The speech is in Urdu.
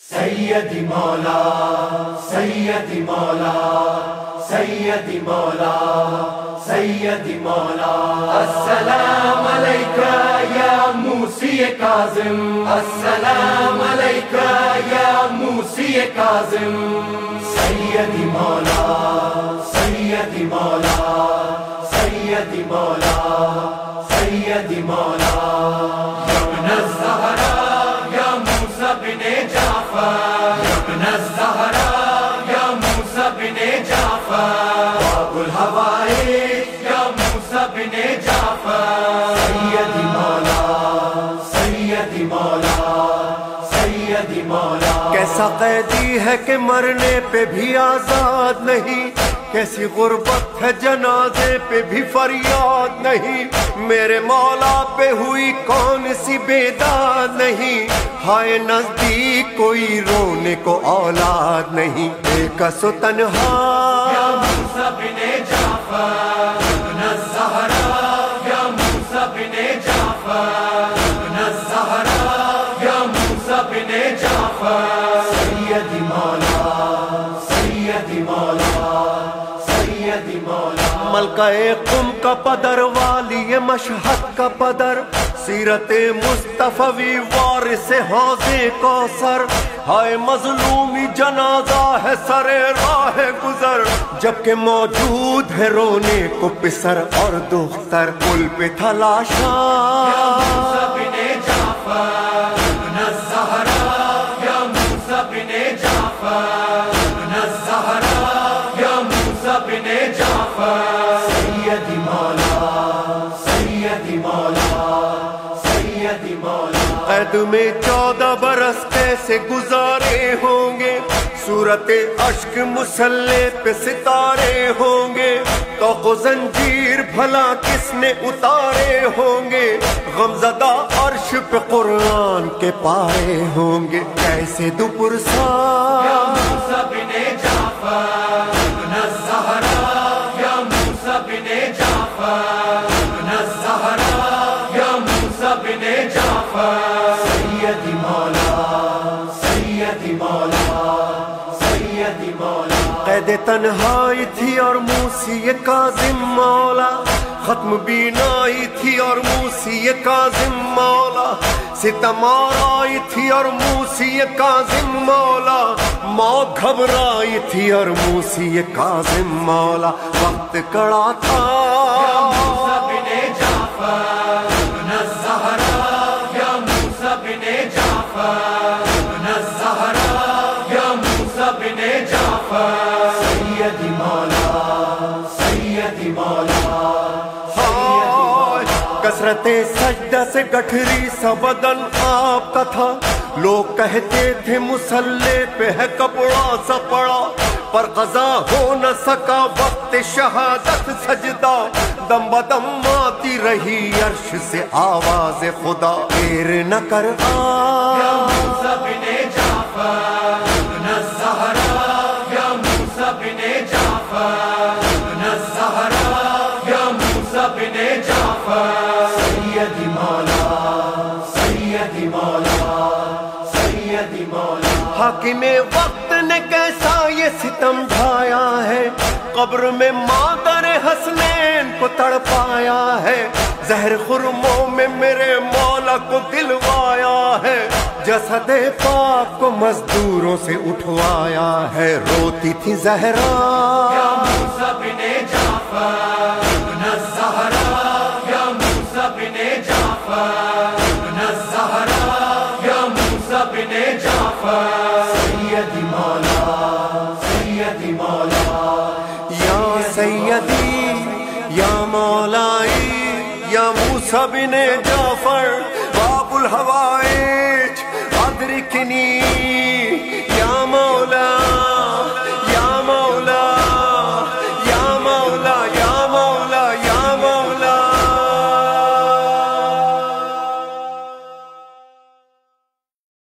سیدی مولا سیدی مولا سیدی مولا سیدی مولا السلام علیکہ یا موسی کاظم السلام علیکہ یا موسی کاظم سیدی مولا سیدی مولا سیدی مولا سیدی مولا ابن الزہراء یا موسیٰ بن جعفر ابن الزہراء یا موسیٰ بن جعفر باب الحوائج یا موسیٰ بن جعفر سیدی مولا سیدی مولا سیدی مولا کیسا قیدی ہے کہ مرنے پہ بھی آزاد نہیں، کیسی غربت ہے جنازے پہ بھی فریاد نہیں، میرے مولا پہ ہوئی کون سی بیداد نہیں، ہائے نزدیک کوئی رونے کو اولاد نہیں، ایک سو تنہا یا موسیٰ بن جعفر ابن الزہراء یا موسیٰ بن جعفر ابن الزہراء یا موسیٰ بن جعفر سیدی مولا سیدی مولا سیدی مولا ملکہ قم کا پدر والی مشہد کا پدر، سیرت مصطفی وارث حوض کوثر، ہائے مظلومی جنازہ ہے سر راہ گزر، جبکہ موجود ہے رونے کو پسر اور دختر، پل پہ تھا لاشا یا موسیٰ بن جعفر ابن الزہراء یا موسیٰ بن جعفر ابن الزہراء یا موسیٰ بن جعفر سیدی مولا سیدی مولا سیدی مولا قید میں 14 برس کیسے گزارے ہوں گے، صورت اشک مسلح پہ ستارے ہوں گے، توق و زنجیر بھلا کس نے اتارے ہوں گے، غمزدہ عرش پہ قرآن کے پائے ہوں گے، کیسے دوپرسا یا موسیٰ بن جعفر ابن الزہراء یا موسیٰ بن جعفر ابن الزہراء یا موسیٰ بن جعفر سیدی مولا سیدی مولا سیدی مولا قید تنہائی تھی اور موسی کاظم مولا، ختم بینائی تھی اور موسی کاظم مولا، ستم آرائی تھی اور موسی کاظم مولا، موت گھبرائی تھی اور موسی کاظم مولا، وقت کڑا تھا یا موسیٰ بن جعفر ابن الزہراء یا موسیٰ بن جعفر ابن الزہراء یا موسیٰ بن جعفر سیدی مولا سیدی مولا کثرت سجدہ سے گٹھری سا بدن آپ کا تھا، لوگ کہتے تھے مسلح پہ ہے کپڑا سا پڑا، پر قضا ہو نہ سکا وقت شہادت سجدہ، دم بدم آتی رہی عرش سے آواز خدا، دیر نہ کر یا موسیٰ بن جعفر ابن الزہراء یا موسیٰ بن جعفر ابن الزہراء یا موسیٰ بن جعفر سیدی مولا سیدی مولا سیدی مولا حاکم وقت نے کیسا یہ ستم ڈھایا ہے، قبر میں مادر حسنین کو تڑپایا ہے، زہر خرموں میں میرے مولا کو دلوایا ہے، جسد پاک کو مزدوروں سے اٹھوایا ہے، روتی تھی زہرا یا موسیٰ بن جعفر ابن الزہراء یا موسیٰ بن جعفر ابن الزہراء یا موسیٰ بن جعفر سیدی مولا سیدی مولا یا سیدی یا مولائی یا موسیٰ بن جعفر باب الحوائج ادرکنی